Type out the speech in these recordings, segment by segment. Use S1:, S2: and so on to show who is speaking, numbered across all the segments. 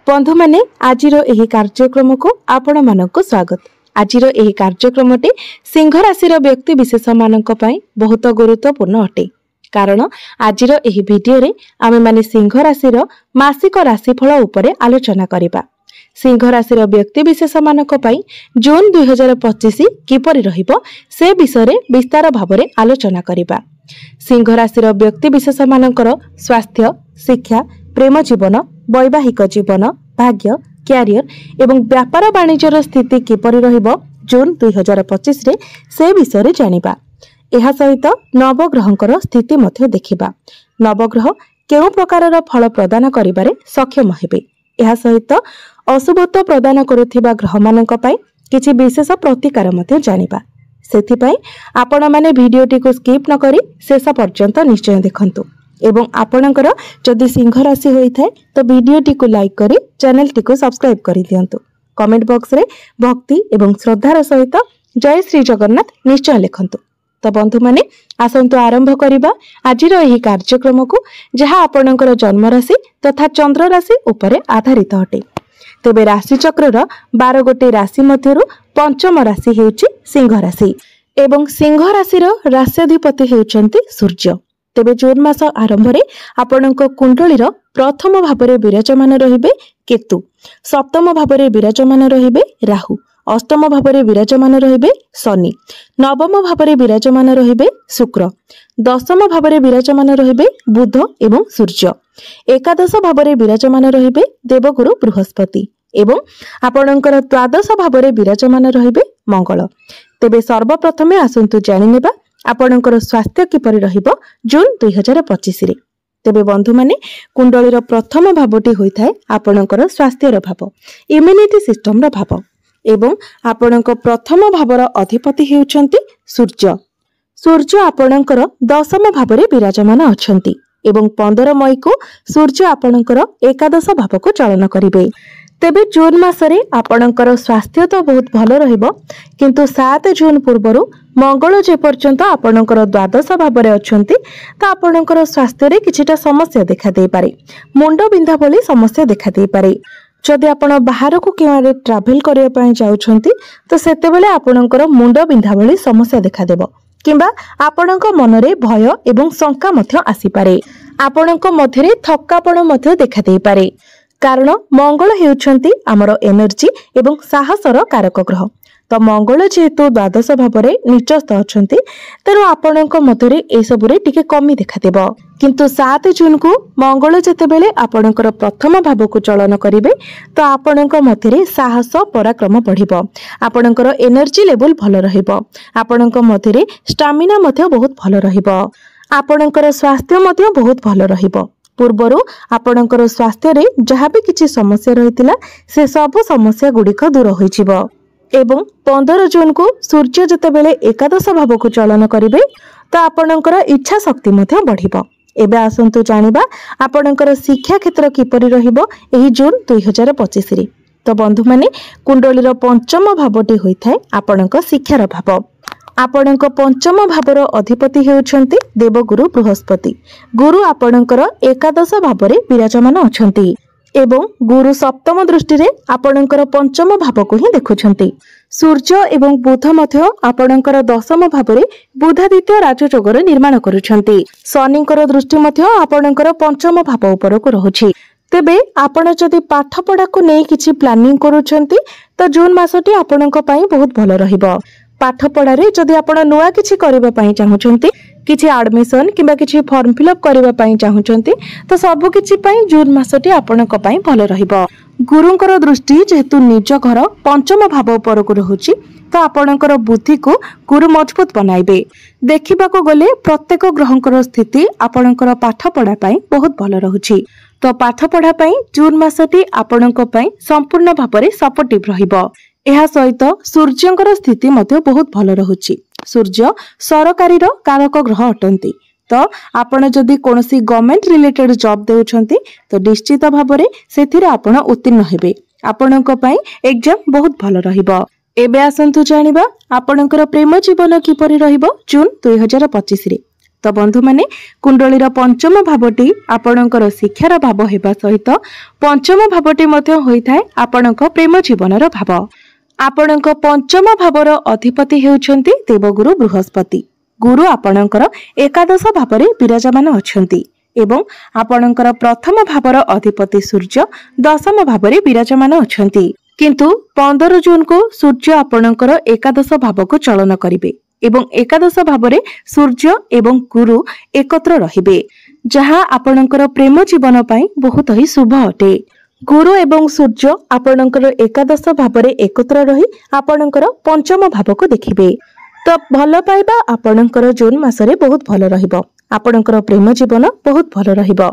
S1: बंधु माने आजिरो एही कार्यक्रम को आपण मानक स्वागत। आजिरो एही कार्यक्रमटी सिंह राशि व्यक्ति विशेष मानक पई बहुत गुरुत्वपूर्ण अटे। कारण आजिरो एही वीडियो रे आमे माने सिंह राशि मासिक राशिफल उपरे आलोचना करिबा। सिंह राशि व्यक्ति विशेष मानक पई जून 2025 किपरि रहिबो से विषय रे विस्तार भाबरे आलोचना करिबा। सिंह राशि व्यक्ति विशेष मानकर स्वास्थ्य, शिक्षा, प्रेम जीवन, वैवाहिक जीवन, भाग्य, क्यारियर एवं व्यापार वाणिज्यर स्थिति किपरि रहिबो जून 2025 रे से विषय रे जानिबा। एहा सहित नवग्रहंकर स्थिति मध्य देखिबा। नवग्रह केउ प्रकारर फल प्रदान करिबारे सक्षम हेबे। एहा सहित अशुभत्व प्रदान करुथिबा ग्रह मानक पई किछि विशेष प्रतिकार मध्य जानिबा। सेथि पई आपण माने भिडियोटी को स्किप न करी शेष पर्यंत निश्चय देखंतु एवं आपणकर जदि सिंह राशि होई थाए तो वीडियोटी को लाइक करी चैनल टी को सब्सक्राइब करि दियंतु। कमेंट बॉक्स रे भक्ति एवं श्रद्धार सहित जय श्री जगन्नाथ निश्चय लिखंतु। तो बंधु माने आसंतु आरंभ करिबा आजिरो एही कार्यक्रम को जहा आपणकर जन्म राशि तथा चंद्र राशि उपरे आधारित अटे। तेबे राशि चक्रर 12 गोटे राशि मध्यरु पंचम राशि हेउची सिंह राशि एवं सिंह राशिर राश्याधिपति हेउचंती सूर्य। तेबे जून मास आरंभ रे आपणक कुंडलीर प्रथम भावरे विराजमान रहिबे केतु, सप्तम भावरे विराजमान रहिबे राहु, अष्टम भावरे विराजमान रहिबे शनि, नवम भावरे विराजमान रहिबे शुक्र, दशम भावरे विराजमान रहिबे बुध एवं सूर्य, एकादश भावरे विराजमान रहिबे देवगुरु बृहस्पति एवं आपणकर द्वादश भावरे विराजमान रहिबे मंगल। तेबे सर्वप्रथमे आसंतु जानि नेबा आपणकर स्वास्थ्य किपरि रहिबो जून 2025 रे। तेबे बंधु माने कुंडलीर प्रथम भावटी होइथाय आपणकर स्वास्थ्यर भाव, इम्युनिटी सिस्टम रो भाव एवं आपणक प्रथम भावर अधिपति हेउचंती सूर्य। सूर्य आपणकर दशम भावरे विराजमान अछंती एवं 15 मई को सूर्य आपणकर एकादश भाव को चलन करिवे। तेबे जून मासरे आपणकर स्वास्थ्य तो बहुत भलो रहिबो, किंतु 7 जून पूर्वरु मंगल जे पर्यंत आपणकर द्वादश भावरे अछंती ता आपणकर स्वास्थ्य रे किछिटा समस्या देखा दे पारे। मुंड बिंधा भली समस्या देखा दे पारे। जदि आपण बाहर को केवारे ट्रैवल करिया पय जाउछंती तो सेते बेले आपणकर मुंड बिंधा भली समस्या देखा देबो किंबा आपणक मनरे भय एवं शंका मध्य आसी पारे। आपणक मध्यरे थक्कापण मध्य देखा दे पारे। कारण मंगल हेउछंती आमर एनर्जी एवं साहसर कारक ग्रह। तो मंगल जेहेतु द्वादश भावरे निचस्थ अछंती तेणु आपणक मध्यरे ए सबुरे टिके कमी देखा देबो। किंतु 7 जून को मंगल जेतेबेले आपणकर प्रथम भाव को चलन करिवे तो आपणक मध्यरे साहस पराक्रम बढ़िबो। आपणकर एनर्जी लेवल भलो रहिबो। आपणक मध्यरे स्टामिना मध्य बहुत भलो रहिबो। आपणकर स्वास्थ्य मध्य बहुत भलो रहिबो। पूर्वरु आपणकर स्वास्थ्य रे जहाँ भी किछि समस्या रहितिला से सब समस्या गुड़िक दूर होइजिबो। एवं 15 जून को सूर्य जेतेबेले एकादश भाव को चलन करिवे तो आपणकर इच्छा शक्ति मध्य बढ़िबो। एबे आसंतु जानिबा आपणकर शिक्षा क्षेत्र किपरि रहिबो एही जून 2025 रे। तो बंधु माने कुंडलीर पंचम भावटी होइथाय आपणक शिक्षार भाव। आपणक पंचम भावर अधिपति हेउछंती देवगुरु बृहस्पति। गुरु आपणकर एकादश भावरे विराजमान अछंती एवं गुरु सप्तम दृष्टि रे आपणकर पंचम भाव को ही देखुछंती। सूर्य एवं बुध मध्य आपणकर दशम भावरे बुधादित्य राजयोगर निर्माण करुछंती। शनिकर दृष्टि मध्य आपणकर पंचम भाव ऊपर को रहुछि। तेबे आपण जदि पाठ पढ़ा को नै किछि प्लानिंग करुछंती तो जून मासटी आपणक पई बहुत भलो रहिबो। पाठ पढ़ा रे जदि आपण नुआ किछि करिबा पई चाहुछंती, किछि एडमिशन किबा किछि फॉर्म फिलअप करिबा पई चाहुछंती तो सब किछि पई जून मासटी आपणक पई भलो रहिबो। गुरुंकर दृष्टि जेहेतु निज घर पंचम भाव ऊपर को रहुछि तो आपणकर बुद्धि को गुरु मजबूत बनाइबे। देखिबा को गले प्रत्येक ग्रहंकर स्थिति आपणकर पाठ पढ़ा पई बहुत भलो रहुछि। तो पाठ पढ़ा पई जून मासटी आपणक पई संपूर्ण भाबरे सपोर्टिव रहिबो। एहा सहित सूर्यंकर स्थिति मध्य बहुत भलो रहुछि। सूर्य सरकारी रो कारक ग्रह अटंती। तो आपण जदि कोनोसी गवर्नमेंट रिलेटेड जॉब देउछंती तो निश्चित भाबरे सेथिरे आपण उत्तीर्ण हेबे। आपणक पई एग्जाम बहुत भलो रहिबो। एबे आसंतु जानिबा आपणकर प्रेम जीवन किपरि रहिबो जून 2025 रे। तो बंधु माने कुंडलीर पंचम भावटी आपणकर शिक्षार भाव हेबा सहित पंचम भावटी मध्य होइथाय आपणक प्रेम जीवनर भाव। आपणक पंचम भावर अधिपति हेउछन्ति देवगुरु बृहस्पति। गुरु आपणकर एकादश भावरे विराजमान अछन्ति एवं आपणकर प्रथम भावर अधिपति सूर्य दशम भावरे विराजमान अछन्ति। किंतु 15 जून को सूर्य आपणकर एकादश भाव को चलन करिवे एवं एकादश भावरे सूर्य एवं गुरु एकत्र रहिबे, जहा आपणकर प्रेम जीवन पई बहुत ही शुभ अटे। गुरु एवं सूर्य आपणकर एकादश भावरे एकत्र रही आपणकर पंचम भाव को देखिबे। तो भल पाइबा आपणकर जून मासरे बहुत भल रहिबो। आपणकर प्रेम जीवन बहुत भल रहिबो।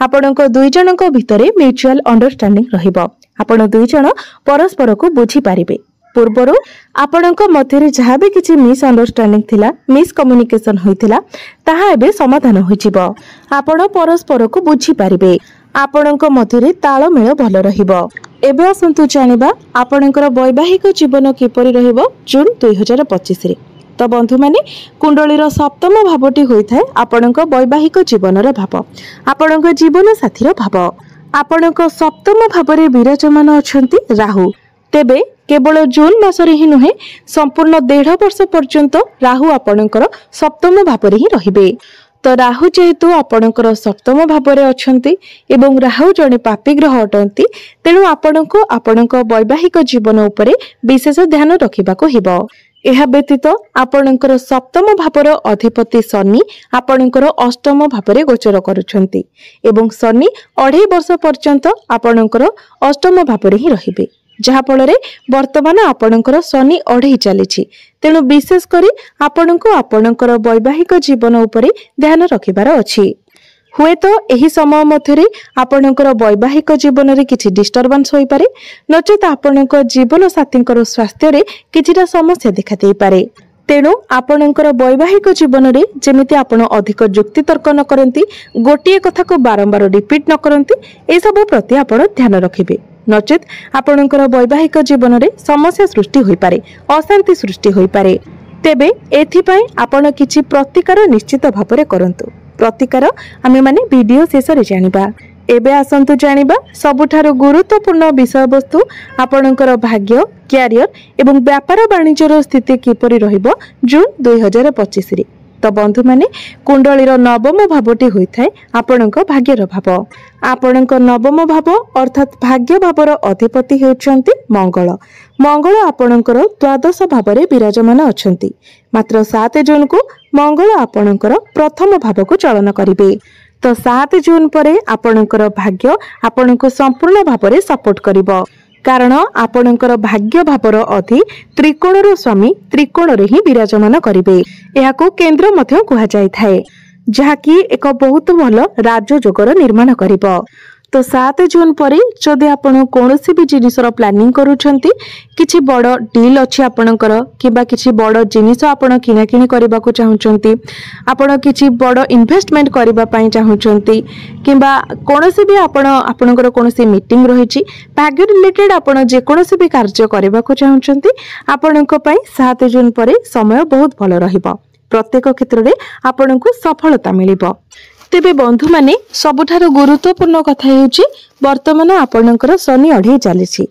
S1: आपणक दुई जनक भितरे म्यूचुअल अंडरस्टैंडिंग रहिबो। आपण दुई जन परस्पर को बुझी पारिबे। पूर्वरु आपणक मध्यरे जहाँ भी किछि मिस अंडरस्टैंडिंग थिला, मिस कम्युनिकेशन होइथिला, ताहा एबे समाधान होइजिबो। आपण परस्पर को बुझी पारिबे। आपणक मध्यरे तालमेल भल रहिबो। एबे आसंतु जानिबा आपणकर वैवाहिक जीवन किपरि रहिबो जून 2025 रे। तो बंधु माने कुंडलीर सप्तम भावटी होइथाय आपणक वैवाहिक जीवनर भाव, आपणक जीवन साथीर भाव। आपणक सप्तम भावरे विराजमान अछंती राहु। तेबे केवल जून मासरे ही नुहे, संपूर्ण 1.5 वर्ष पर्यंत राहु आपणकर सप्तम भावरे ही रहिबे। तो राहु जेहेतु आपणकर सप्तम भावरे अछंती एवं राहु जणे पापी ग्रह अटंती, तेणु आपणको आपणक वैवाहिक जीवन उपरे विशेष ध्यान रखिबाको हेबो। एहा व्यतीत आपणकर सप्तम भावर अधिपति शनि आपणकर अष्टम भावरे गोचर करुछंती एवं शनि 2.5 वर्ष पर्यंत आपणकर अष्टम भावरे ही रहिबे, जहा फଳରେ वर्तमान आपणकर शनि 2.5 चलीछि। तेणु विशेष करी आपणको आपणकर वैवाहिक जीवन उपरे ध्यान रखिबार अछि। हुए तो एही समय मध्यरे आपणकर वैवाहिक जीवन रे किछि डिस्टर्बेंस होई पारे, नचेत आपणक जीवन साथींकर स्वास्थ्य रे किछिटा समस्या देखा देई पारे। तेणु आपणकर वैवाहिक जीवन रे जेमिति आपण अधिक जुक्ति तर्क न करंती, गोटिए कथा को बारंबार रिपीट न करंती, ए सब प्रति आपण ध्यान रखिबे। नचेत आपणकर वैवाहिक जीवन रे समस्या सृष्टि होई पारे, अशांति सृष्टि होई पारे। तेबे एथिपाई आपण किछि प्रतिकार निश्चित भाबरे करंतु। प्रतिकार आमे माने वीडियो शेष रे जानिबा। एबे आसंतु जानिबा सबुठारो गुरुत्वपूर्ण विषय वस्तु आपणकर भाग्य, क्यारियर एवं व्यापार वाणिज्यर स्थिति किपरि रहिबो जून 2025 रे। तो बंधु माने कुंडलीर नवम भावटी होइथाय आपणक भाग्यर भाव। आपणक नवम भाव अर्थात भाग्य भावर अधिपति हेउछन्ति मंगल। मंगल आपणकर द्वादश भावरे विराजमान अछन्ति। मात्र 7 जून को मंगल आपणकर प्रथम भाव को चलन करिवे। तो 7 जून परे आपणकर भाग्य आपणको संपूर्ण भावरे सपोर्ट करिवो, कारण आपणकर भाग्य भावर अधि त्रिकोणर स्वामी त्रिकोण रे ही विराजमान करिवे। एहाको केंद्र मध्य कुहा जाय थाए, जहाकी एक बहुत भल राजयोगर निर्माण करिवो। तो 7 जून परे जदि आपण कोनोसी भी जिनिसर प्लानिंग करूछंती, किछि बड़ डील अछि आपणकर किबा किछि बड़ जिनिस आपण किना किनी करबा को चाहुचंती, आपण किछि बड़ इन्वेस्टमेंट करबा पई चाहुचंती, किबा कोनोसी भी आपणकर कोनोसी मीटिंग रहिछि, भाग्य रिलेटेड आपण जे कोनोसी भी कार्य करबा को चाहुचंती, आपणक पई 7 जून परे समय बहुत भल रहिबो। प्रत्येक क्षेत्र रे आपणको सफलता मिलिबो। तेबे बंधु माने सबुठार गुरुत्वपूर्ण कथा हेउची वर्तमान आपणकर शनि 2.5 चलीछि।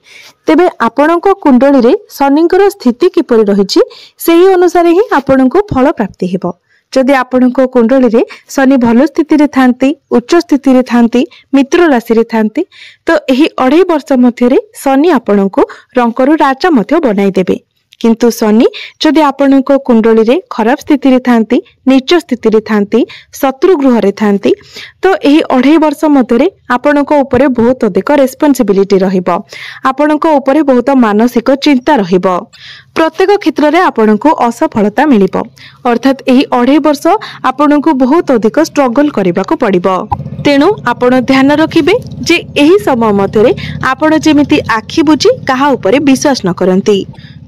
S1: तेबे आपणक कुंडली रे शनिकर स्थिति किपरि रहिछि, सेही अनुसार ही आपणको फल प्राप्ति हेबो। जदि आपणको कुंडली रे शनि भल स्थिति रे थांती, उच्च स्थिति रे थांती, मित्र राशि रे थांती, तो एही 2.5 वर्ष मध्य रे शनि आपणको रंकरु राजा मध्य बनाई देबे। किंतु शनि जदि आपणको कुंडली रे खराब स्थिति रे थांती, नीच स्थिति रे थांती, शत्रु गृह रे थांती, तो एही 2.5 वर्ष मध्य रे आपणको ऊपर बहुत अधिक रेस्पोंसिबिलिटी रहिबो। आपणको ऊपर बहुत मानसिक चिंता रहिबो। प्रत्येक क्षेत्र रे आपणको असफलता मिलिबो। अर्थात एही 2.5 वर्ष आपणको बहुत अधिक स्ट्रगल करबाको पड़िबो। तेणु आपण ध्यान रखिबे जे एही समय मध्य रे आपण जेमिति आखि बुझी काहा ऊपर विश्वास न करंती,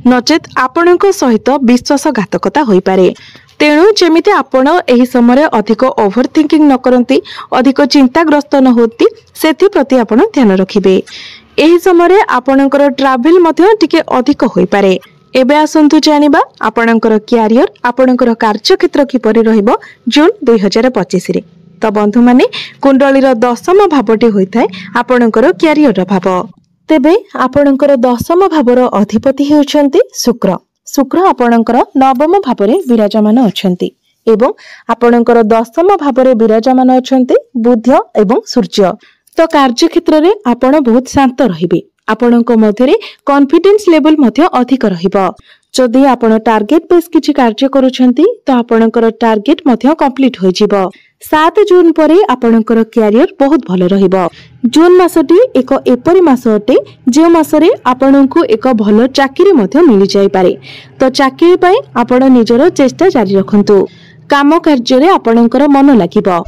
S1: नचेत आपणक सहित विश्वासघातकता होई पारे। तेणु जेमिति आपण एही समय अधिक ओवर थिंकिंग न करंती, अधिक चिंताग्रस्त न होती, सेथि प्रति आपण ध्यान रखिबे। एही समय आपणकर ट्रैवल मध्ये टिके अधिक होई पारे। एबे आसंतु जानिबा आपणकर क्यारियर आपणकर कार्यक्षेत्र किपरि रहिबो जून 2025 रे। तो बंधु माने कुंडलीर दशम भावटी होइथाय आपणकर क्यारियर भाव। तेबे आपणकर दशम भावर अधिपति हेउछन्ति शुक्र। शुक्र आपणकर नवम भावरे विराजमान अछन्ति एवं आपणकर दशम भावरे विराजमान अछन्ति बुध एवं सूर्य। तो कार्यक्षेत्र रे आपण बहुत शांत रहिबे। आपणक मध्यरे कॉन्फिडेंस लेवल मध्य अधिक रहिबो। जदि आपण टार्गेट बेस किछि कार्य करूछन्ति तो आपणकर टार्गेट मध्य कंप्लीट होई जिवो। 7 जून परे आपणकर क्यारियर बहुत भलो रहिबो। जून मासटी एक एपरि मास अटे जे मासरे आपणको एक भलो चाकरी मध्य मिलि जाय पारे। तो चाकरी पय आपण निजरो चेष्टा जारी रखंतु। काम कार्य रे आपणकर मन लागिबो।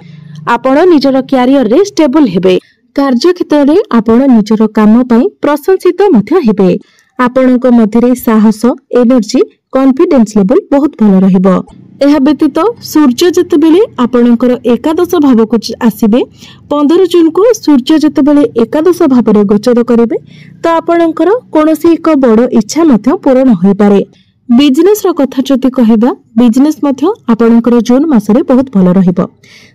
S1: आपण निजरो क्यारियर रे स्टेबल हेबे। कार्यक्षेत्र रे आपण निजरो काम पय प्रशंसित मध्य हेबे। आपणको मध्यरे साहस एनर्जी कॉन्फिडेंस लेवल बहुत भलो रहिबो। एहा व्यतीत सूर्य जतेबेले आपणकर एकादश भाव को आसीबे 15 जून को सूर्य जतेबेले एकादश भाव रे गोचर करिवे तो आपणकर कोनोसी एक बड़ इच्छा मध्य पूर्ण होई पारे। बिजनेस रो कथा जति कहबा बिजनेस मध्य आपणकर जून मासरे बहुत भलो रहिबो।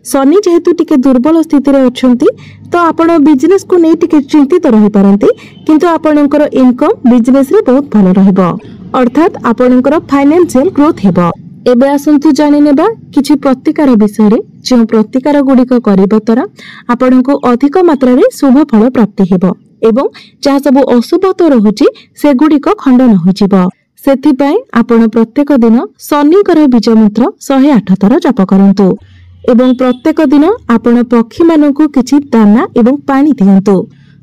S1: शनि जेहेतु टिके दुर्बल स्थिति रे अछंती तो आपण बिजनेस को नै टिके चिंतित रहि पारंती किंतु आपणकर इनकम बिजनेस रे बहुत भलो रहिबो अर्थात आपणकर फाइनेंशियल ग्रोथ हेबो। एबे आसंतु जानि नेबा किछि प्रतिकार विषय रे जे प्रतिकार गुडिक करिबा तरा आपणको अधिक मात्रा रे शुभ फल प्राप्ति हेबो एवं जहा सब अशुभ तो रहुची से गुडिक खंडन होई जिवो। सेथि पय आपण प्रत्येक दिन शनिकर बीज मंत्र 108 थर जप करंतु एवं प्रत्येक दिन आपण पक्षी मानकु किछि दाना एवं पानी दियंतु।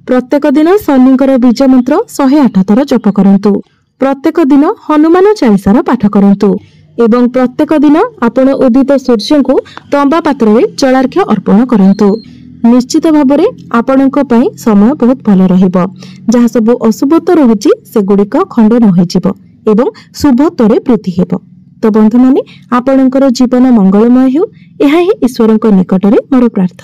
S1: प्रत्येक दिन शनिकर बीज मंत्र 108 थर जप करंतु। प्रत्येक दिन हनुमान चालीसार पाठ करंतु एवं प्रत्येक दिन आपण उदित सूर्य को तंबा पात्र रे जलार्घ्य अर्पण करंतु। निश्चित भाबरे आपणक पय समय बहुत भलो रहिबो। जहा सब अशुभत्व रहुची से गुडिक खंडन होई जिवो एवं शुभत्वरे वृद्धि हेबो। तो बंधु माने आपणकर जीवन मंगलमय हो एहा ही ईश्वरक निकटरे मोर प्रार्थना।